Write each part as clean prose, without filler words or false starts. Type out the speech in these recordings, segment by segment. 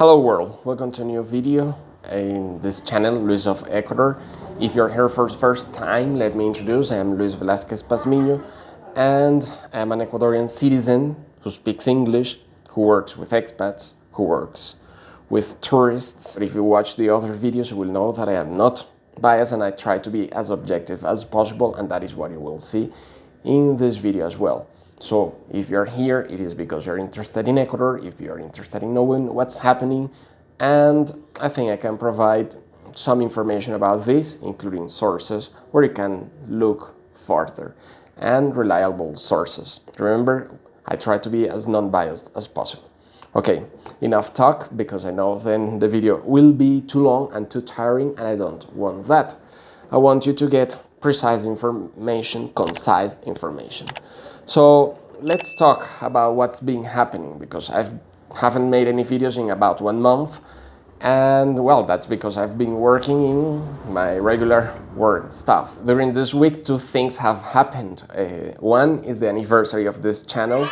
Hello world, welcome to a new video in this channel, Luis of Ecuador. If you're here for the first time, let me introduce. I am Luis Velázquez Pazmiño and I'm an Ecuadorian citizen who speaks English, who works with expats, who works with tourists. But if you watch the other videos, you will know that I am not biased and I try to be as objective as possible, and that is what you will see in this video as well. So if you're here, it is because you're interested in Ecuador, if you're interested in knowing what's happening, and I think I can provide some information about this, including sources where you can look further and reliable sources. Remember, I try to be as non-biased as possible. Okay, enough talk, because I know then the video will be too long and too tiring, and I don't want that. I want you to get precise information, concise information. So let's talk about what's been happening, because I haven't made any videos in about 1 month, and well, that's because I've been working in my regular work stuff. During this week, two things have happened. One is the anniversary of this channel.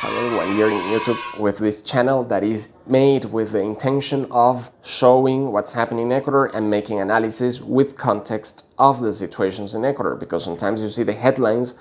1 year in YouTube with this channel that is made with the intention of showing what's happening in Ecuador and making analysis with context of the situations in Ecuador, because sometimes you see the headlines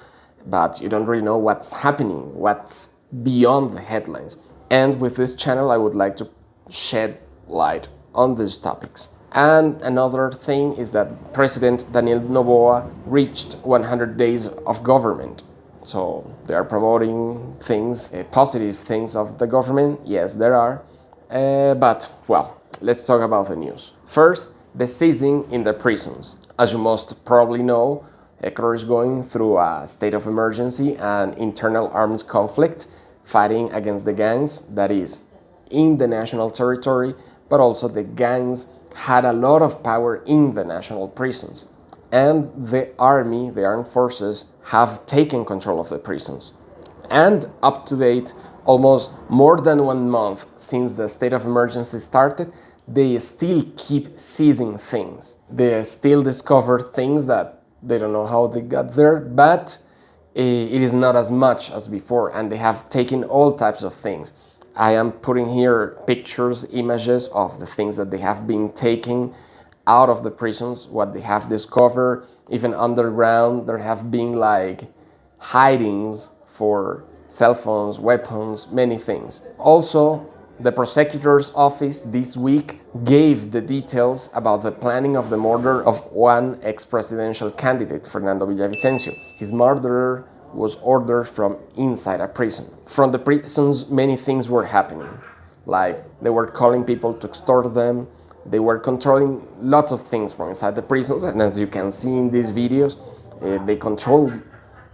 but you don't really know what's happening, what's beyond the headlines. And with this channel I would like to shed light on these topics. And another thing is that President Daniel Noboa reached 100 days of government. So they are promoting things, positive things of the government. Yes, there are. But, well, let's talk about the news. First, the seizing in the prisons. As you most probably know, Ecuador is going through a state of emergency and internal armed conflict, fighting against the gangs that is in the national territory, but also the gangs had a lot of power in the national prisons. And the army, the armed forces, have taken control of the prisons. And up to date, almost more than 1 month since the state of emergency started, they still keep seizing things. They still discover things that they don't know how they got there, but it is not as much as before, and they have taken all types of things. I am putting here pictures, images of the things that they have been taking out of the prisons, what they have discovered. Even underground, there have been like hidings for cell phones, weapons, many things. Also, the prosecutor's office this week gave the details about the planning of the murder of one ex-presidential candidate, Fernando Villavicencio. His murderer was ordered from inside a prison. From the prisons, many things were happening. Like, they were calling people to extort them. They were controlling lots of things from inside the prisons. And as you can see in these videos, they control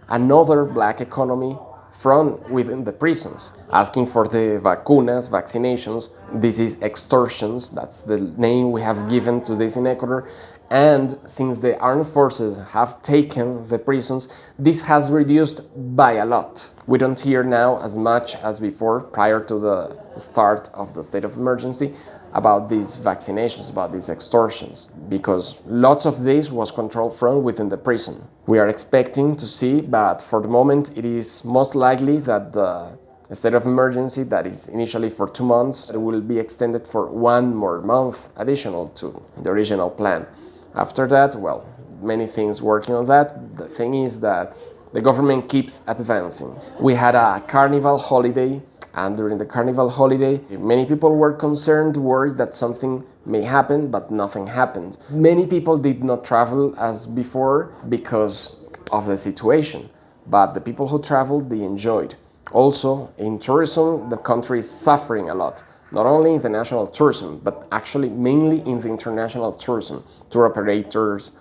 another black economy from within the prisons, asking for the vaccinations. This is extortions, that's the name we have given to this in Ecuador. And since the armed forces have taken the prisons, this has reduced by a lot. We don't hear now as much as before, prior to the start of the state of emergency, about these vaccinations, about these extortions, because lots of this was controlled from within the prison. We are expecting to see, but for the moment it is most likely that the state of emergency that is initially for 2 months will be extended for 1 more month additional to the original plan. After that, well, many things working on that. The thing is that the government keeps advancing. We had a carnival holiday, and during the carnival holiday, many people were concerned, worried that something may happen, but nothing happened. Many people did not travel as before because of the situation, but the people who traveled, they enjoyed. Also, in tourism, the country is suffering a lot. Not only in the national tourism, but actually mainly in the international tourism. Tour operators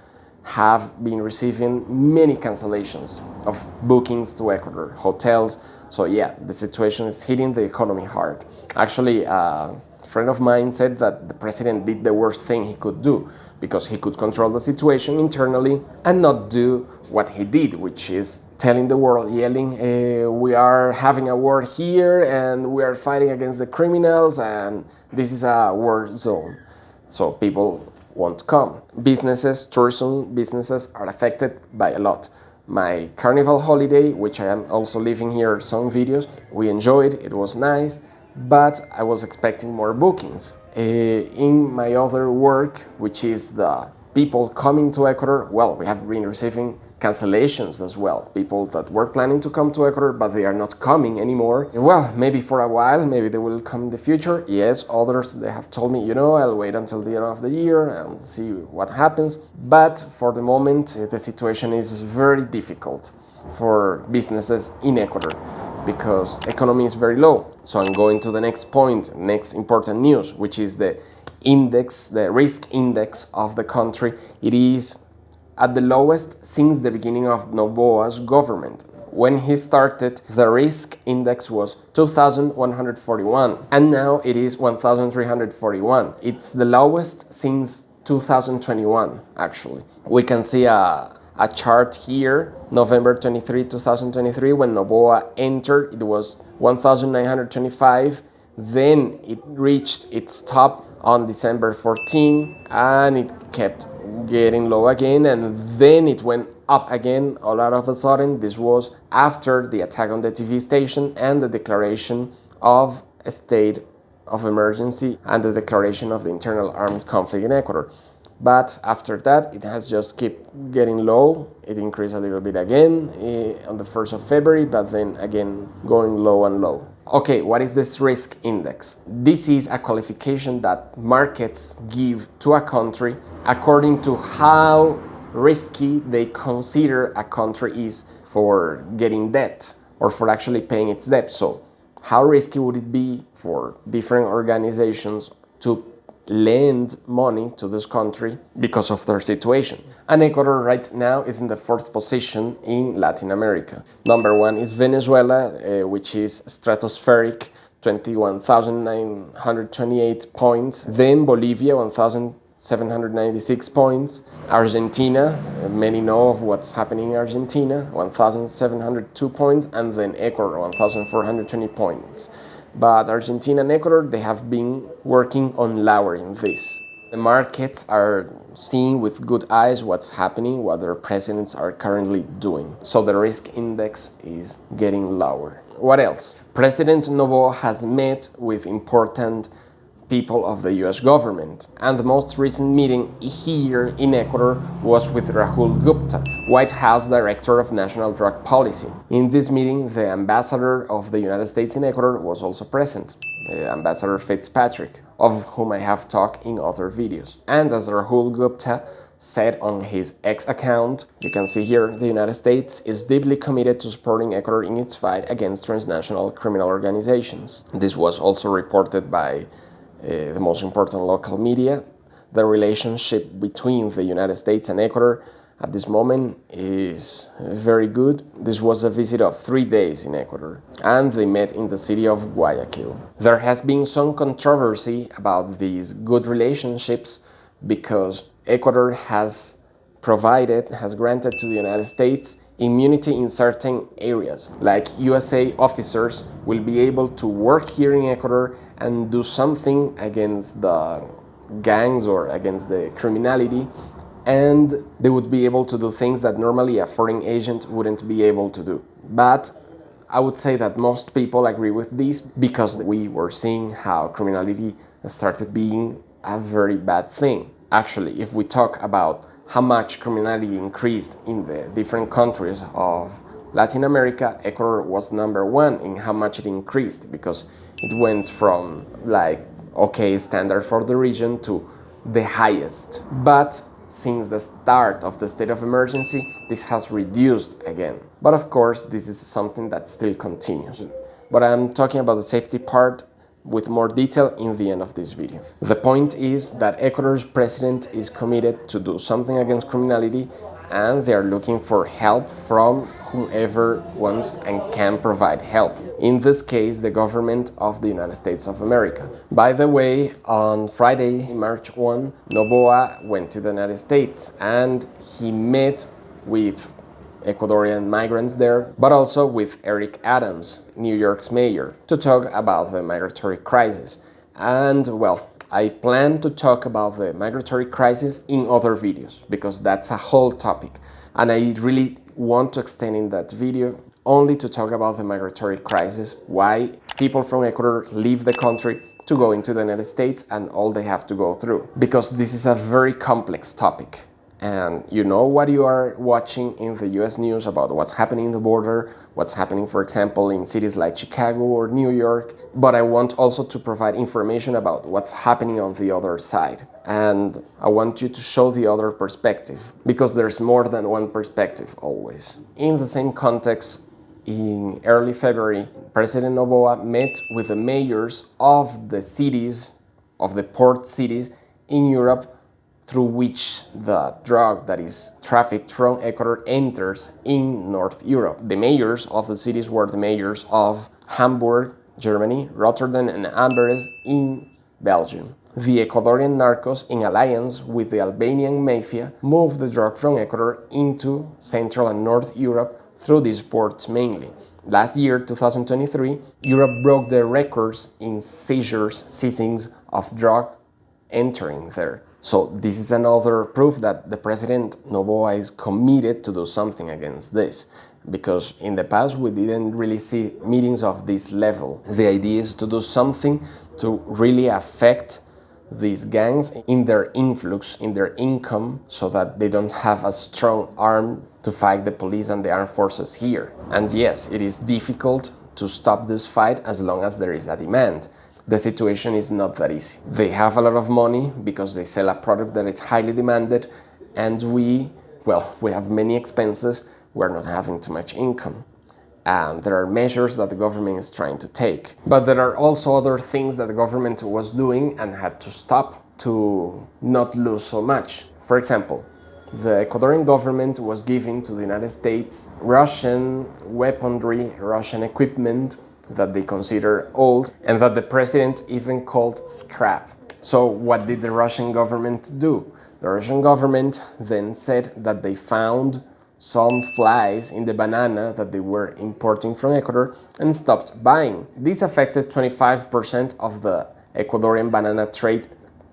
have been receiving many cancellations of bookings to Ecuador, hotels. So yeah, the situation is hitting the economy hard. Actually, a friend of mine said that the president did the worst thing he could do, because he could control the situation internally and not do what he did, which is telling the world, yelling, we are having a war here and we are fighting against the criminals and this is a war zone. So people won't come. Businesses, tourism businesses are affected by a lot. My carnival holiday, which I am also leaving here some videos, we enjoyed, it was nice, but I was expecting more bookings. In my other work, which is the people coming to Ecuador, well, we have been receiving cancellations as well. People that were planning to come to Ecuador, but they are not coming anymore. Well, maybe for a while, maybe they will come in the future. Yes, others, they have told me, I'll wait until the end of the year and see what happens. But for the moment, the situation is very difficult for businesses in Ecuador because economy is very low. So I'm going to the next point, next important news, which is the index, the risk index of the country. It is at the lowest since the beginning of Noboa's government. When he started, the risk index was 2,141, and now it is 1,341. It's the lowest since 2021, actually. We can see a chart here, November 23, 2023, when Noboa entered, it was 1,925. Then it reached its top on December 14, and it kept getting low again, and then it went up again all out of a sudden. This was after the attack on the TV station and the declaration of a state of emergency and the declaration of the internal armed conflict in Ecuador. But after that, it has just kept getting low. It increased a little bit again on the 1st of February, but then again going low and low. Okay, what is this risk index? This is a qualification that markets give to a country according to how risky they consider a country is for getting debt or for actually paying its debt. So how risky would it be for different organizations to lend money to this country because of their situation? And Ecuador right now is in the 4th position in Latin America. Number 1 is Venezuela, which is stratospheric, 21,928 points. Then Bolivia, 1,796 points. Argentina, many know of what's happening in Argentina, 1,702 points. And then Ecuador, 1,420 points. But Argentina and Ecuador, they have been working on lowering this. The markets are seeing with good eyes what's happening, what their presidents are currently doing. So the risk index is getting lower. What else? President Noboa has met with important people of the US government. And the most recent meeting here in Ecuador was with Rahul Gupta, White House Director of National Drug Policy. In this meeting, the ambassador of the United States in Ecuador was also present, Ambassador Fitzpatrick, of whom I have talked in other videos. And as Rahul Gupta said on his X account, you can see here, the United States is deeply committed to supporting Ecuador in its fight against transnational criminal organizations. This was also reported by the most important local media. The relationship between the United States and Ecuador at this moment is very good. This was a visit of 3 days in Ecuador, and they met in the city of Guayaquil. There has been some controversy about these good relationships because Ecuador has granted to the United States immunity in certain areas. Like USA officers will be able to work here in Ecuador and do something against the gangs or against the criminality, and they would be able to do things that normally a foreign agent wouldn't be able to do. But I would say that most people agree with this because we were seeing how criminality started being a very bad thing. Actually, if we talk about how much criminality increased in the different countries of Latin America, Ecuador was number 1 in how much it increased, because it went from like okay standard for the region to the highest. But since the start of the state of emergency, this has reduced again. But of course, this is something that still continues. But I'm talking about the safety part with more detail in the end of this video. The point is that Ecuador's president is committed to do something against criminality, and they are looking for help from whomever wants and can provide help. In this case, the government of the United States of America. By the way, on Friday, March 1, Noboa went to the United States and he met with Ecuadorian migrants there, but also with Eric Adams, New York's mayor, to talk about the migratory crisis. And well, I plan to talk about the migratory crisis in other videos because that's a whole topic, and I really want to extend in that video only to talk about the migratory crisis, why people from Ecuador leave the country to go into the United States and all they have to go through. Because this is a very complex topic. And you know what you are watching in the US news about what's happening in the border, what's happening, for example, in cities like Chicago or New York. But I want also to provide information about what's happening on the other side. And I want you to show the other perspective, because there's more than one perspective always. In the same context, in early February, President Noboa met with the mayors of the cities, of the port cities in Europe, through which the drug that is trafficked from Ecuador enters in North Europe. The mayors of the cities were the mayors of Hamburg, Germany, Rotterdam and Amberes in Belgium. The Ecuadorian narcos, in alliance with the Albanian mafia, moved the drug from Ecuador into Central and North Europe through these ports mainly. Last year, 2023, Europe broke the records in seizings of drugs entering there. So this is another proof that the President Noboa is committed to do something against this, because in the past we didn't really see meetings of this level. The idea is to do something to really affect these gangs in their influx, in their income, so that they don't have a strong arm to fight the police and the armed forces here. And yes, it is difficult to stop this fight as long as there is a demand. The situation is not that easy. They have a lot of money because they sell a product that is highly demanded, and we have many expenses. We're not having too much income. And there are measures that the government is trying to take. But there are also other things that the government was doing and had to stop to not lose so much. For example, the Ecuadorian government was giving to the United States Russian weaponry, Russian equipment that they consider old, and that the president even called scrap. So what did the Russian government do? The Russian government then said that they found some flies in the banana that they were importing from Ecuador and stopped buying. This affected 25% of the Ecuadorian banana trade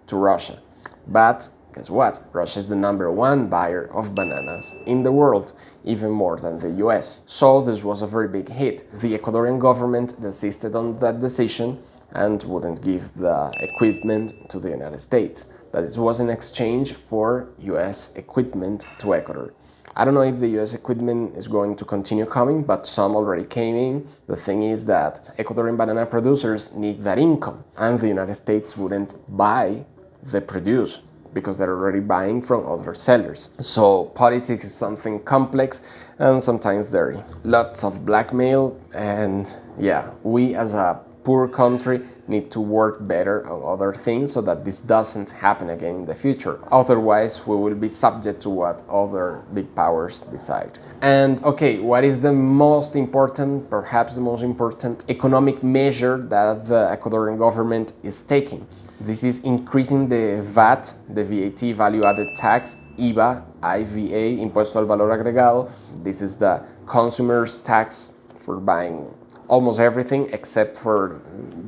to Russia. But guess what? Russia is the #1 buyer of bananas in the world, even more than the US. So this was a very big hit. The Ecuadorian government desisted on that decision and wouldn't give the equipment to the United States. That it was in exchange for US equipment to Ecuador. I don't know if the US equipment is going to continue coming, but some already came in. The thing is that Ecuadorian banana producers need that income, and the United States wouldn't buy the produce because they're already buying from other sellers. So politics is something complex and sometimes dirty. Lots of blackmail, and yeah, we as a poor country need to work better on other things so that this doesn't happen again in the future. Otherwise, we will be subject to what other big powers decide. And okay, what is the most important, perhaps the most important economic measure that the Ecuadorian government is taking? This is increasing the VAT, the VAT, value added tax, IVA, IVA, Impuesto al Valor Agregado. This is the consumer's tax for buying almost everything except for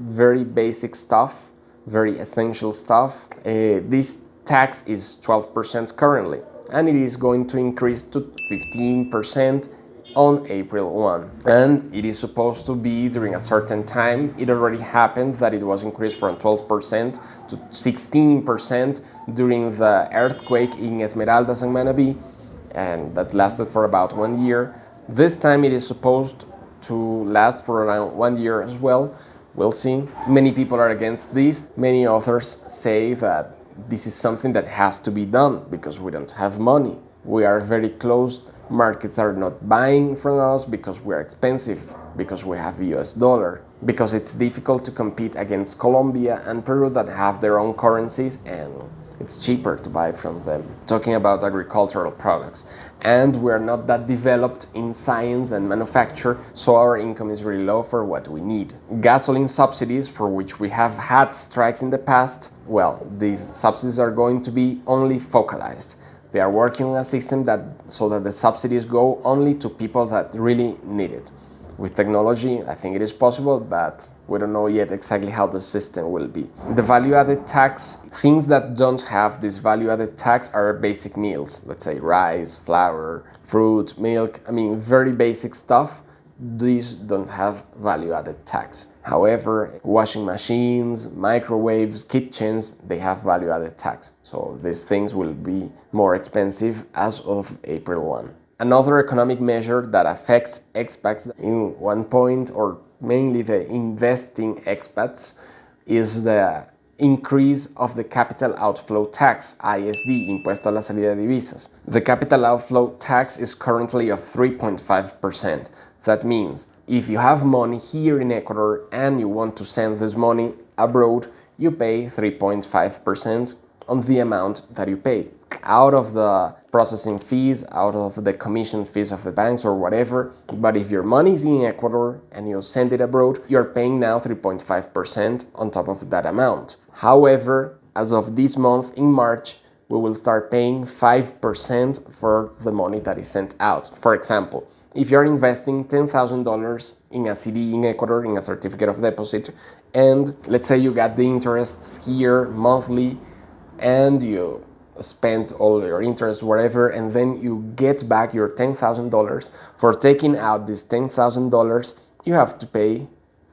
very basic stuff, very essential stuff. This tax is 12% currently, and it is going to increase to 15% on April 1. And it is supposed to be during a certain time. It already happened that it was increased from 12% to 16% during the earthquake in Esmeraldas and Manabí, and that lasted for about 1 year. This time it is supposed to last for around 1 year as well. We'll see. Many people are against this. Many authors say that this is something that has to be done because we don't have money. We are very closed. Markets are not buying from us because we're expensive, because we have US dollar, because it's difficult to compete against Colombia and Peru that have their own currencies, and it's cheaper to buy from them. Talking about agricultural products. And we're not that developed in science and manufacture, so our income is really low for what we need. Gasoline subsidies, for which we have had strikes in the past, well, these subsidies are going to be only focalized. They are working on a system so that the subsidies go only to people that really need it. With technology, I think it is possible, but we don't know yet exactly how the system will be. The value-added tax, things that don't have this value-added tax are basic meals. Let's say rice, flour, fruit, milk, very basic stuff. these don't have value-added tax. However, washing machines, microwaves, kitchens, they have value-added tax. So these things will be more expensive as of April 1. Another economic measure that affects expats in one point, or mainly the investing expats, is the increase of the capital outflow tax, ISD, Impuesto a la Salida de Divisas. The capital outflow tax is currently of 3.5%. That means if you have money here in Ecuador and you want to send this money abroad, you pay 3.5% on the amount that you pay. Out of the processing fees, out of the commission fees of the banks or whatever. But if your money is in Ecuador and you send it abroad, you're paying now 3.5% on top of that amount. However, as of this month, in March, we will start paying 5% for the money that is sent out. For example, if you're investing $10,000 in a CD in Ecuador, in a certificate of deposit, and let's say you got the interests here monthly, and you spend all your interest, whatever, and then you get back your $10,000. For taking out this $10,000, you have to pay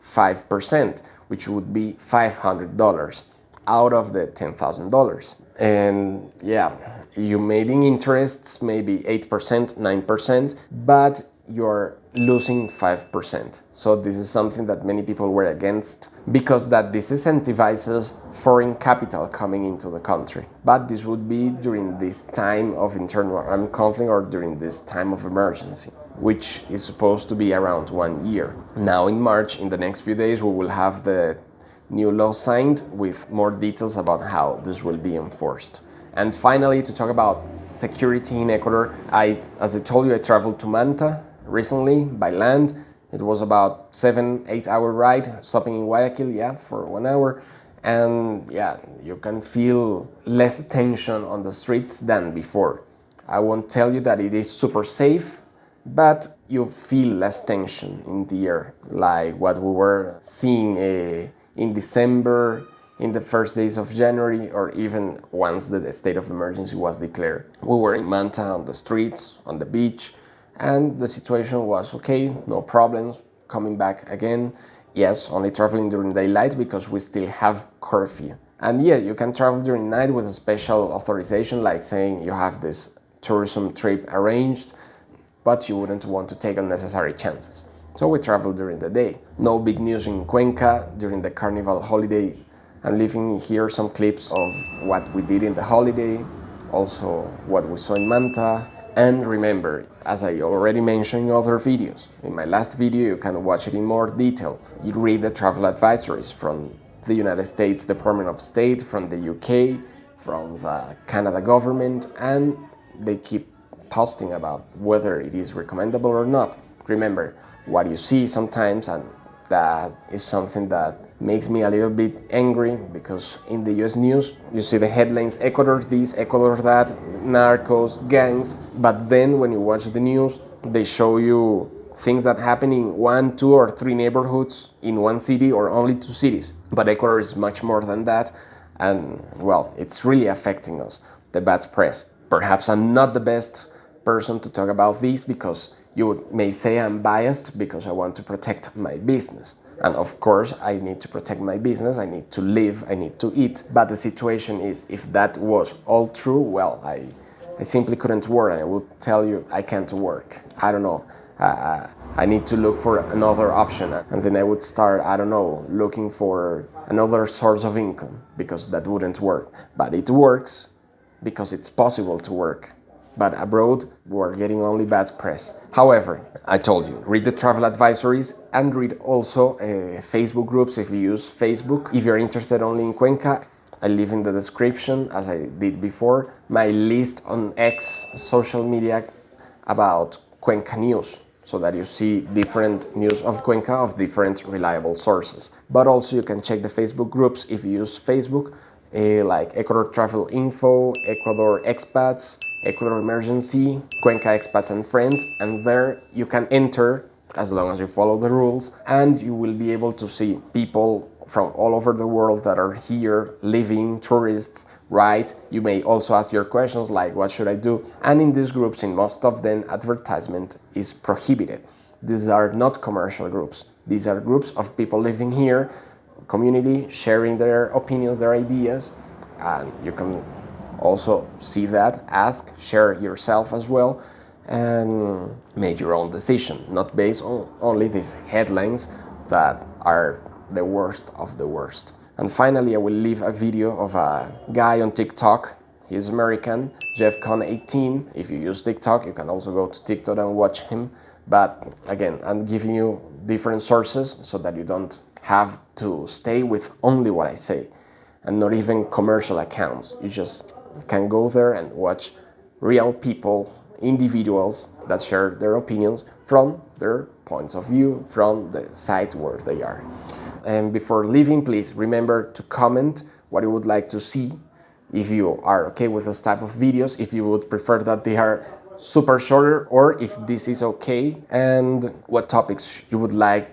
5%, which would be $500 out of the $10,000. And yeah, you made in interests maybe 8%, 9%, but you're losing 5%. So this is something that many people were against, because that disincentivizes foreign capital coming into the country. But this would be during this time of internal armed conflict or during this time of emergency, which is supposed to be around 1 year. Now in March, in the next few days, we will have the new law signed with more details about how this will be enforced. And finally, to talk about security in Ecuador, as I told you, I traveled to Manta recently by land. It was about 7-8 hour ride, stopping in Guayaquil, for 1 hour. And you can feel less tension on the streets than before. I won't tell you that it is super safe, but you feel less tension in the air, like what we were seeing in December, in the first days of January, or even once the state of emergency was declared. We were in Manta on the streets, on the beach, and the situation was okay, no problems, coming back again. Yes, only traveling during daylight because we still have curfew. And you can travel during night with a special authorization, like saying you have this tourism trip arranged, but you wouldn't want to take unnecessary chances. So we travel during the day. No big news in Cuenca during the carnival holiday. I'm leaving here some clips of what we did in the holiday, also what we saw in Manta. And remember, as I already mentioned in other videos, in my last video you can watch it in more detail. You read the travel advisories from the United States Department of State, from the UK, from the Canada government, and they keep posting about whether it is recommendable or not. Remember, what you see sometimes, and that is something that makes me a little bit angry, because in the US news you see the headlines, Ecuador this, Ecuador that, narcos, gangs, but then when you watch the news they show you things that happen in 1, 2, or 3 neighborhoods in one city or only 2 cities. But Ecuador is much more than that, and well, it's really affecting us, the bad press. Perhaps I'm not the best person to talk about this, because you may say I'm biased because I want to protect my business. And of course, I need to protect my business, I need to live, I need to eat. But the situation is, if that was all true, well, I simply couldn't work, and I would tell you I can't work. I don't know. I need to look for another option, and then I would start, I don't know, looking for another source of income, because that wouldn't work. But it works because it's possible to work. But abroad, we're getting only bad press. However, I told you, read the travel advisories and read also Facebook groups if you use Facebook. If you're interested only in Cuenca, I leave in the description, as I did before, my list on X social media about Cuenca news, so that you see different news of Cuenca of different reliable sources. But also you can check the Facebook groups if you use Facebook, like Ecuador Travel Info, Ecuador Expats, Ecuador Emergency, Cuenca Expats and Friends, and there you can enter as long as you follow the rules, and you will be able to see people from all over the world that are here living, tourists, right? You may also ask your questions like, what should I do? And in these groups, in most of them, advertisement is prohibited. these are not commercial groups. These are groups of people living here, community, sharing their opinions, their ideas, and you can also see that, ask, share yourself as well, and make your own decision, not based on only these headlines that are the worst of the worst. And finally, I will leave a video of a guy on TikTok. He's American, JeffCon18. If you use TikTok, you can also go to TikTok and watch him. But again, I'm giving you different sources so that you don't have to stay with only what I say, and not even commercial accounts. You just can go there and watch real people, individuals that share their opinions from their points of view, from the site where they are. And before leaving, please remember to comment what you would like to see, if you are okay with this type of videos, if you would prefer that they are super shorter, or if this is okay, and what topics you would like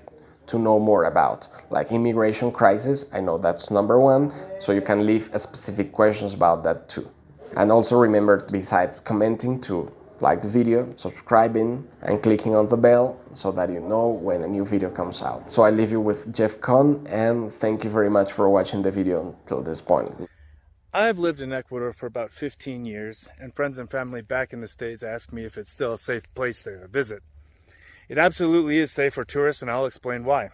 to know more about, like immigration crisis. I know that's #1, so you can leave specific questions about that too. And also remember, besides commenting, to like the video, subscribing, and clicking on the bell so that you know when a new video comes out. So I leave you with Jeff Con, and thank you very much for watching the video until this point. I've lived in Ecuador for about 15 years, and friends and family back in the States ask me if it's still a safe place to visit. It absolutely is safe for tourists, and I'll explain why.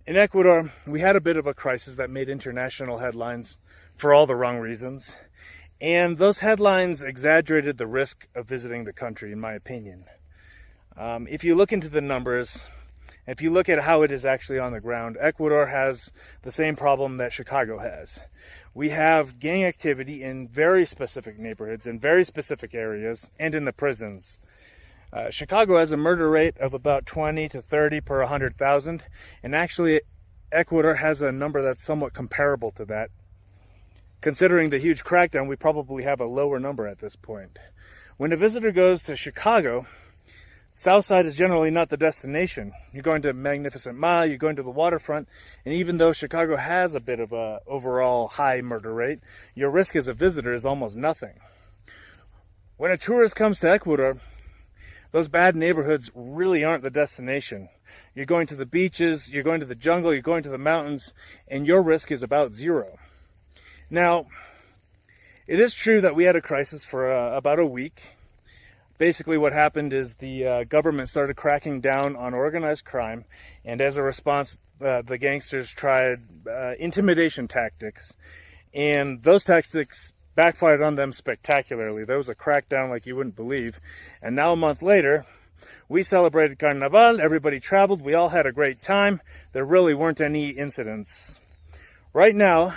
In Ecuador, we had a bit of a crisis that made international headlines for all the wrong reasons, and those headlines exaggerated the risk of visiting the country, in my opinion. If you look into the numbers, if you look at how it is actually on the ground, Ecuador has the same problem that Chicago has. We have gang activity in very specific neighborhoods, in very specific areas, and in the prisons. Chicago has a murder rate of about 20 to 30 per 100,000, and actually Ecuador has a number that's somewhat comparable to that. Considering the huge crackdown, we probably have a lower number at this point. When a visitor goes to Chicago, Southside is generally not the destination. You're going to Magnificent Mile, you're going to the waterfront, and even though Chicago has a bit of a overall high murder rate, your risk as a visitor is almost nothing. When a tourist comes to Ecuador, those bad neighborhoods really aren't the destination. You're going to the beaches, you're going to the jungle, you're going to the mountains, and your risk is about zero. Now, it is true that we had a crisis for about a week. Basically what happened is the government started cracking down on organized crime, and as a response, the gangsters tried intimidation tactics, and those tactics backfired on them spectacularly. There was a crackdown like you wouldn't believe, and now a month later, we celebrated Carnaval, everybody traveled, we all had a great time, there really weren't any incidents. Right now,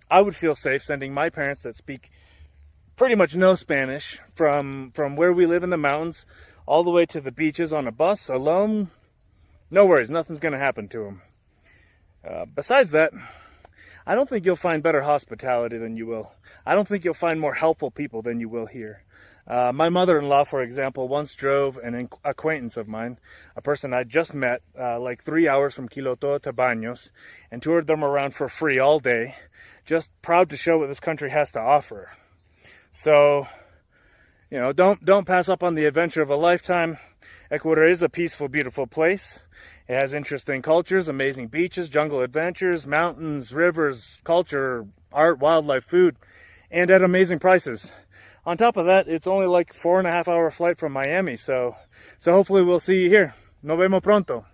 I would feel safe sending my parents that speak pretty much no Spanish from where we live in the mountains all the way to the beaches on a bus alone. No worries, nothing's going to happen to them. Besides that, I don't think you'll find better hospitality than you will. I don't think you'll find more helpful people than you will here. My mother-in-law, for example, once drove an acquaintance of mine, a person I just met, like 3 hours from Quiloto to Baños, and toured them around for free all day, just proud to show what this country has to offer. So, you know, don't pass up on the adventure of a lifetime. Ecuador is a peaceful, beautiful place. It has interesting cultures, amazing beaches, jungle adventures, mountains, rivers, culture, art, wildlife, food, and at amazing prices. On top of that, it's only like 4.5 hour flight from Miami, so hopefully we'll see you here. Nos vemos pronto.